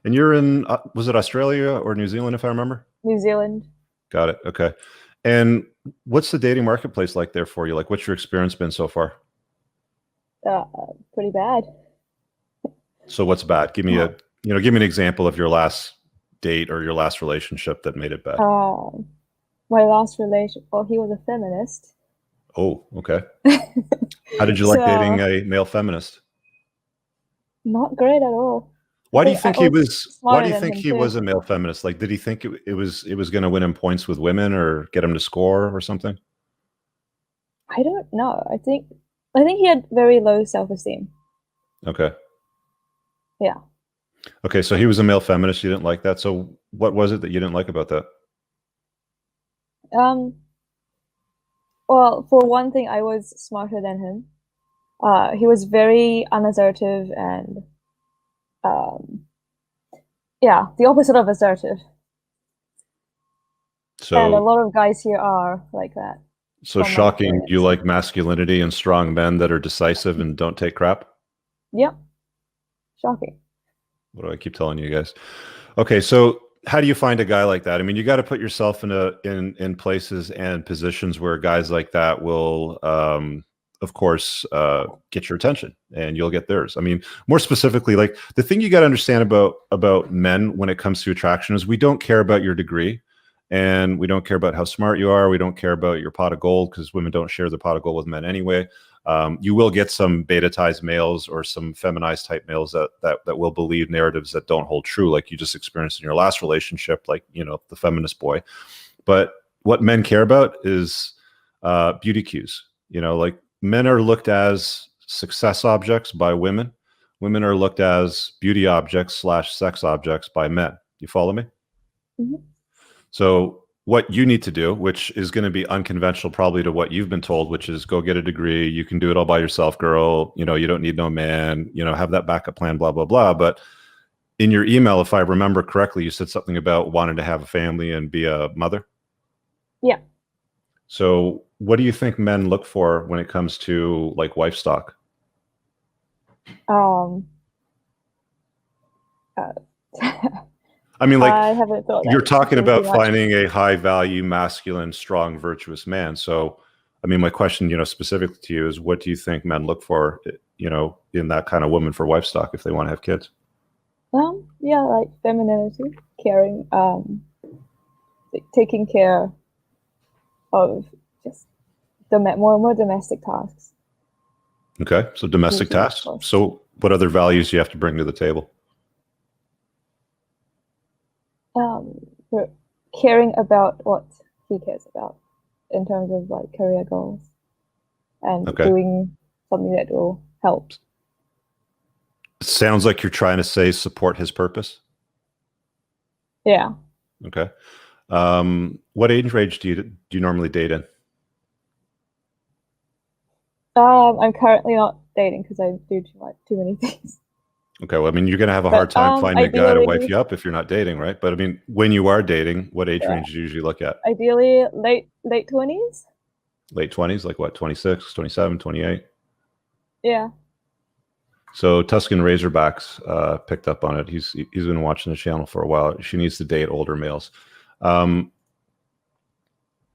And you're in, was it Australia or New Zealand, if I remember? New Zealand. Got it. Okay. And what's the dating marketplace like there for you? Like, what's your experience been so far? Pretty bad. So what's bad? Give me give me an example of your last date or your last relationship that made it bad. My last relation, well, he was a feminist. Oh, okay. How did you like So, dating a male feminist? not great at all. Why do you think he was? Why do you think he was too. a male feminist? Like, did he think it was going to win him points with women or get him to score or something? I don't know. I think he had very low self-esteem. Okay. Yeah. Okay, so he was a male feminist. You didn't like that. So what was it that you didn't like about that? Well, for one thing, I was smarter than him. He was very unassertive and yeah, the opposite of assertive. And a lot of guys here are like that. So shocking. You like masculinity and strong men that are decisive and don't take crap? Yep. Shocking. What do I keep telling you guys? Okay, so how do you find a guy like that? I mean, you got to put yourself in places and positions where guys like that will, of course, get your attention, and you'll get theirs. I mean, more specifically, like the thing you got to understand about men when it comes to attraction is we don't care about your degree, and we don't care about how smart you are. We don't care about your pot of gold because women don't share the pot of gold with men anyway. You will get some beta-tized males or some feminized type males that will believe narratives that don't hold true, like you just experienced in your last relationship, like, you know, the feminist boy. But what men care about is beauty cues. You know, like men are looked as success objects by women. Women are looked as beauty objects / sex objects by men. You follow me? Mm-hmm. So what you need to do, which is going to be unconventional probably to what you've been told, which is go get a degree. You can do it all by yourself, girl. You know, you don't need no man, you know, have that backup plan, blah, blah, blah. But in your email, if I remember correctly, you said something about wanting to have a family and be a mother. Yeah. So what do you think men look for when it comes to like wife stock? I mean, like, I haven't thought you're talking about much. finding a high value, masculine, strong, virtuous man. So, I mean, my question, you know, specifically to you is what do you think men look for, you know, in that kind of woman for wife stock if they want to have kids? Yeah, like femininity, caring, taking care of just the more domestic tasks. Okay, so domestic tasks. So what other values do you have to bring to the table? Caring about what he cares about in terms of like career goals and doing something that will help. It sounds like you're trying to say support his purpose. Yeah. Okay. What age range do you normally date in? I'm currently not dating because I do too many things. Okay, well, I mean, you're going to have a hard time finding a guy to wife you up if you're not dating, right? But I mean, when you are dating, what age range do you usually look at? Ideally, late 20s. Late 20s, like what, 26, 27, 28? Yeah. So Tuscan Razorbacks picked up on it. He's been watching the channel for a while. She needs to date older males.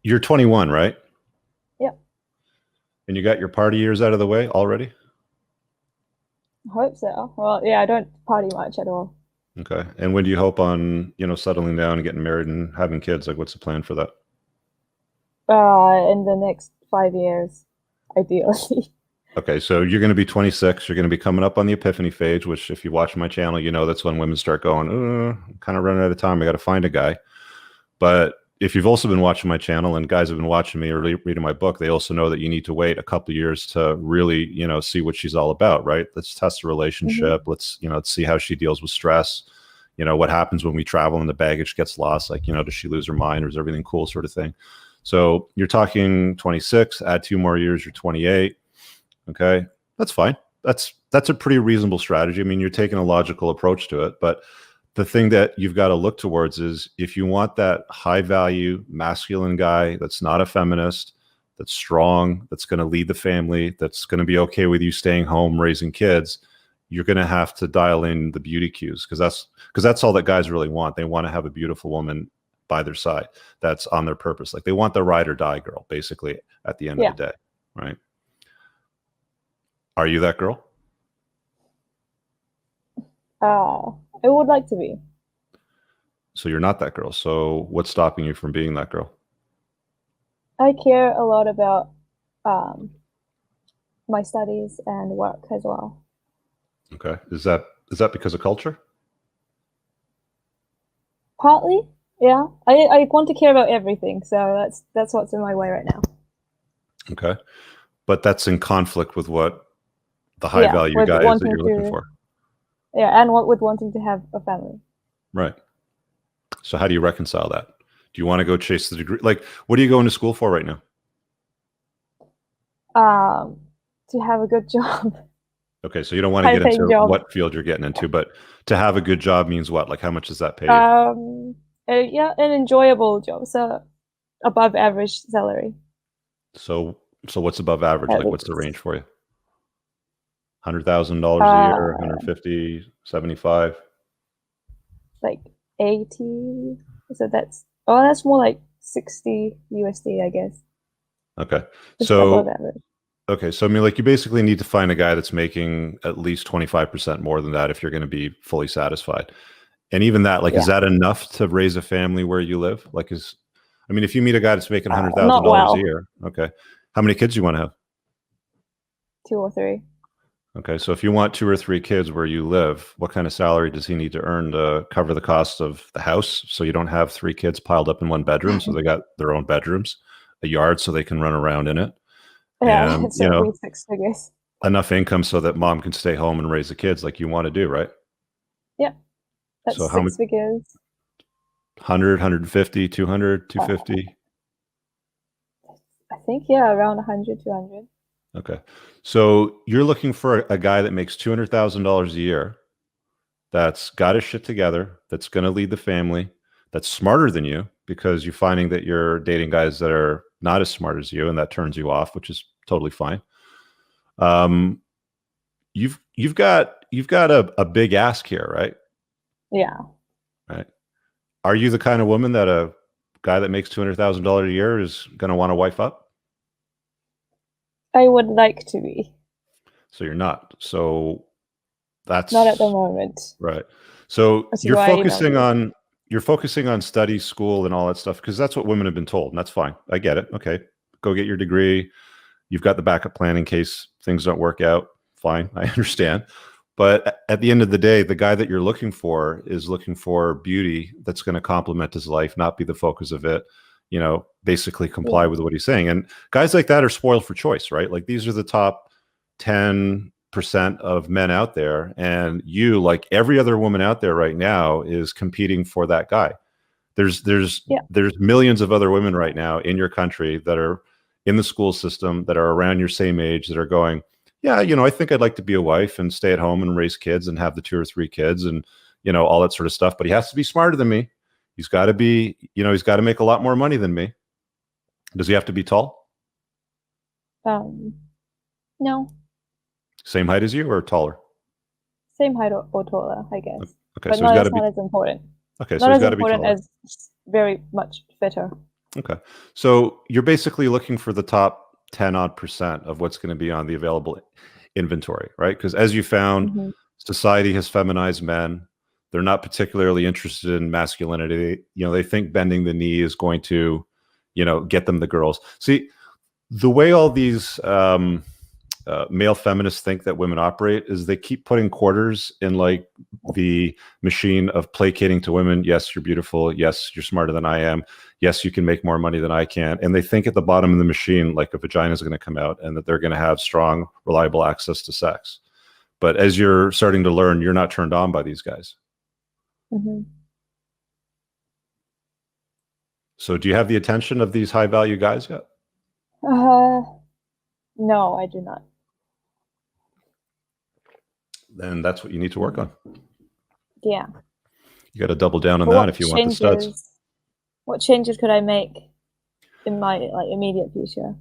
You're 21, right? Yeah. And you got your party years out of the way already? I hope so. Well, yeah, I don't party much at all. Okay. And when do you hope on, you know, settling down and getting married and having kids? Like, what's the plan for that? In the next 5 years, ideally. Okay, so you're going to be 26. You're going to be coming up on the epiphany phase, which if you watch my channel, you know that's when women start going, I'm kind of running out of time. I got to find a guy. But if you've also been watching my channel and guys have been watching me or reading my book, they also know that you need to wait a couple of years to really, you know, see what she's all about, right? Let's test the relationship. Let's see how she deals with stress. You know, what happens when we travel and the baggage gets lost? Like, you know, does she lose her mind or is everything cool, sort of thing? So you're talking 26, add 2 more years, you're 28. Okay, that's fine. That's a pretty reasonable strategy. I mean, you're taking a logical approach to it, but the thing that you've got to look towards is if you want that high value masculine guy that's not a feminist, that's strong, that's going to lead the family, that's going to be okay with you staying home raising kids, you're going to have to dial in the beauty cues, because that's all that guys really want. They want to have a beautiful woman by their side that's on their purpose. Like they want the ride or die girl, basically, at the end of the day, right? Are you that girl? I would like to be. So you're not that girl. So what's stopping you from being that girl? I care a lot about my studies and work as well. Okay. Is that because of culture? Partly, yeah. I want to care about everything, so that's what's in my way right now. Okay. But that's in conflict with what the high value guy is that you're looking for. Yeah, and with wanting to have a family. Right. So how do you reconcile that? Do you want to go chase the degree? Like, what are you going to school for right now? To have a good job. Okay, so you don't want to get into what field you're getting into, but to have a good job means what? Like, how much does that pay you? Yeah, an enjoyable job, so above average salary. So what's above average? Like, what's the range for you? $100,000 a year, 150, 75? Like 80. So that's more like 60 USD, I guess. Okay. Just above average. Okay, so I mean, like, you basically need to find a guy that's making at least 25% more than that if you're going to be fully satisfied. And even that, like, is that enough to raise a family where you live? Like, I mean, if you meet a guy that's making $100,000 a year, okay, how many kids do you want to have? 2 or 3. Okay, so if you want 2 or 3 kids where you live, what kind of salary does he need to earn to cover the cost of the house, so you don't have 3 kids piled up in one bedroom, so they got their own bedrooms, a yard so they can run around in it? Yeah, and, it's at least 6 figures. Enough income so that mom can stay home and raise the kids like you want to do, right? Yeah. That's so 6 figures. 100, 150, 200, 250? I think, yeah, around 100, 200. Okay. So you're looking for a guy that makes $200,000 a year, that's got his shit together, that's going to lead the family, that's smarter than you, because you're finding that you're dating guys that are not as smart as you, and that turns you off, which is totally fine. You've got a big ask here, right? Yeah. Right. Are you the kind of woman that a guy that makes $200,000 a year is going to want to wife up? I would like to be. So you're not. So that's not at the moment. Right. So you're focusing on study, school, and all that stuff, because that's what women have been told, and that's fine. I get it. Okay, go get your degree. You've got the backup plan in case things don't work out. Fine, I understand. But at the end of the day, the guy that you're looking for is looking for beauty that's going to complement his life, not be the focus of it. Basically comply with what he's saying. And guys like that are spoiled for choice, right? Like, these are the top 10% of men out there, and you, like every other woman out there right now, is competing for that guy. There's millions of other women right now in your country that are in the school system, that are around your same age, that are going, yeah, I think I'd like to be a wife and stay at home and raise kids and have the 2 or 3 kids and all that sort of stuff, but he has to be smarter than me. He's got to be, he's got to make a lot more money than me. Does he have to be tall? No. Same height as you or taller? Same height or taller, I guess. Okay, but so he's got to be not as important. Okay, so he's got to be taller. Not as important as very much fitter. Okay, so you're basically looking for the top 10% of what's going to be on the available inventory, right? Because as you found, society has feminized men. They're not particularly interested in masculinity. They think bending the knee is going to, get them the girls. See, the way all these male feminists think that women operate is they keep putting quarters in, like, the machine of placating to women. Yes, you're beautiful. Yes, you're smarter than I am. Yes, you can make more money than I can. And they think at the bottom of the machine, like, a vagina is going to come out and that they're going to have strong, reliable access to sex. But as you're starting to learn, you're not turned on by these guys. So do you have the attention of these high value guys yet? No, I do not. Then that's what you need to work on. Yeah. You got to double down on that if you want the studs. What changes could I make in my immediate future?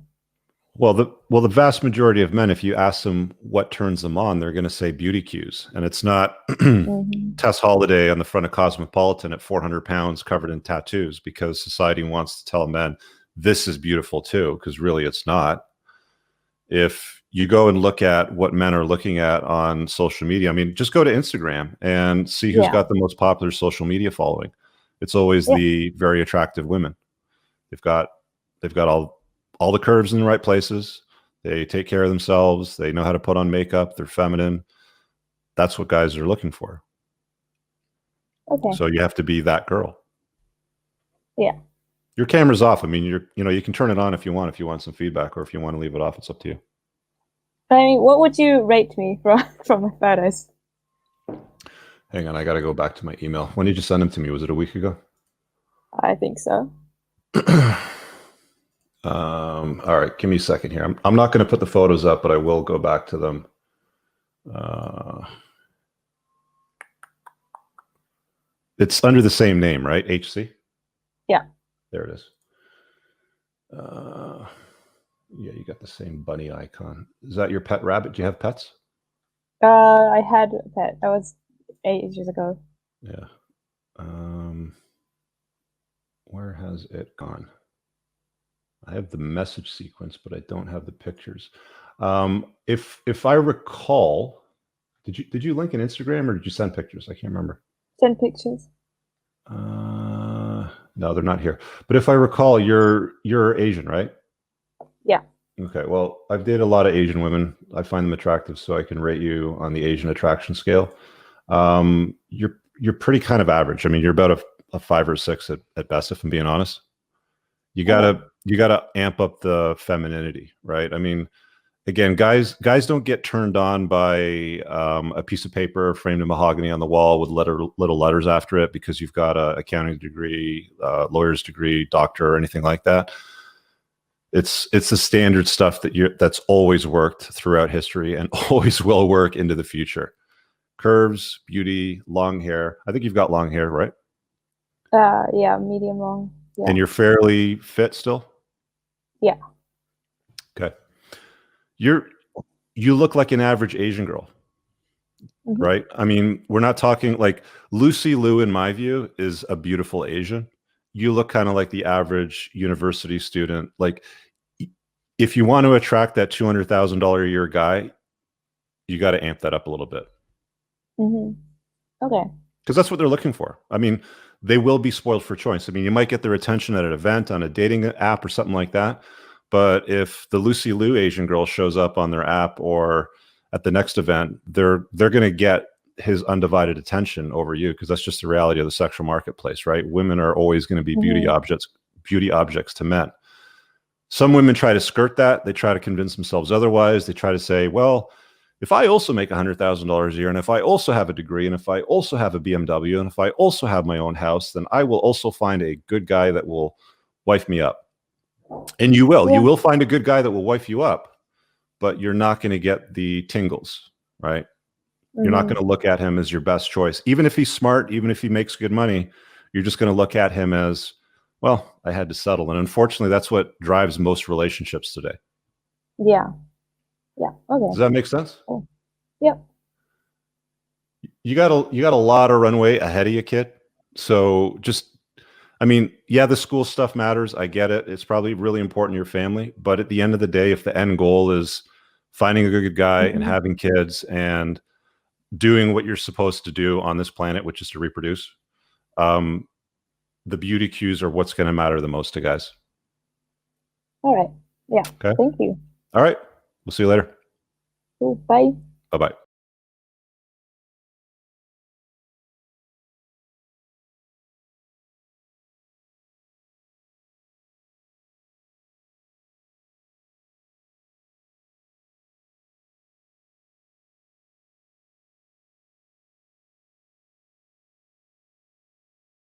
Well, the vast majority of men, if you ask them what turns them on, they're going to say beauty cues, and it's not Tess Holliday on the front of Cosmopolitan at 400 pounds covered in tattoos, because society wants to tell men this is beautiful too, because really it's not. If you go and look at what men are looking at on social media, I mean, just go to Instagram and see who's got the most popular social media following. It's always the very attractive women. They've got all the curves in the right places. They take care of themselves. They know how to put on makeup. They're feminine. That's what guys are looking for. Okay. So you have to be that girl. Yeah. Your camera's off. I mean, you can turn it on if you want some feedback, or if you want to leave it off, it's up to you. I mean, what would you rate me from my photos? Hang on, I got to go back to my email. When did you send them to me? Was it a week ago? I think so. All right, give me a second here. I'm not going to put the photos up, but I will go back to them. It's under the same name, right? HC? Yeah. There it is. Yeah, you got the same bunny icon. Is that your pet rabbit? Do you have pets? I had a pet. That was 8 years ago. Yeah. Where has it gone? I have the message sequence, but I don't have the pictures. If I recall, did you link an Instagram, or did you send pictures? I can't remember. Send pictures. No, they're not here. But if I recall, you're Asian, right? Yeah. Okay. Well, I've dated a lot of Asian women. I find them attractive, so I can rate you on the Asian attraction scale. You're pretty kind of average. I mean, you're about a 5 or 6 at best, if I'm being honest. You gotta amp up the femininity, right? I mean, again, guys don't get turned on by a piece of paper framed in mahogany on the wall with little letters after it because you've got a accounting degree, lawyer's degree, doctor, or anything like that. It's the standard stuff that's always worked throughout history and always will work into the future. Curves, beauty, long hair. I think you've got long hair, right? Yeah, medium long. Yeah. And you're fairly fit still? Yeah. Okay. You look like an average Asian girl, right? I mean, we're not talking like Lucy Liu, in my view, is a beautiful Asian. You look kind of like the average university student. Like, if you want to attract that $200,000 a year guy, you got to amp that up a little bit. Okay. Because that's what they're looking for. I mean, they will be spoiled for choice. I mean, you might get their attention at an event, on a dating app or something like that. But if the Lucy Liu Asian girl shows up on their app or at the next event, they're going to get his undivided attention over you, because that's just the reality of the sexual marketplace, right? Women are always going to be beauty objects to men. Some women try to skirt that. They try to convince themselves otherwise. They try to say, well, if I also make $100,000 a year, and if I also have a degree, and if I also have a BMW, and if I also have my own house, then I will also find a good guy that will wife me up. And you will. You will find a good guy that will wife you up, but you're not going to get the tingles, right? You're not going to look at him as your best choice. Even if he's smart, even if he makes good money, you're just going to look at him as, well, I had to settle. And unfortunately, that's what drives most relationships today. Yeah. Yeah. Okay. Does that make sense? Cool. Yep. You got a lot of runway ahead of you, kid. So just, I mean, yeah, the school stuff matters. I get it. It's probably really important to your family. But at the end of the day, if the end goal is finding a good guy and having kids and doing what you're supposed to do on this planet, which is to reproduce, the beauty cues are what's going to matter the most to guys. All right. Yeah. Okay. Thank you. All right. We'll see you later. Cool. Bye. Bye-bye.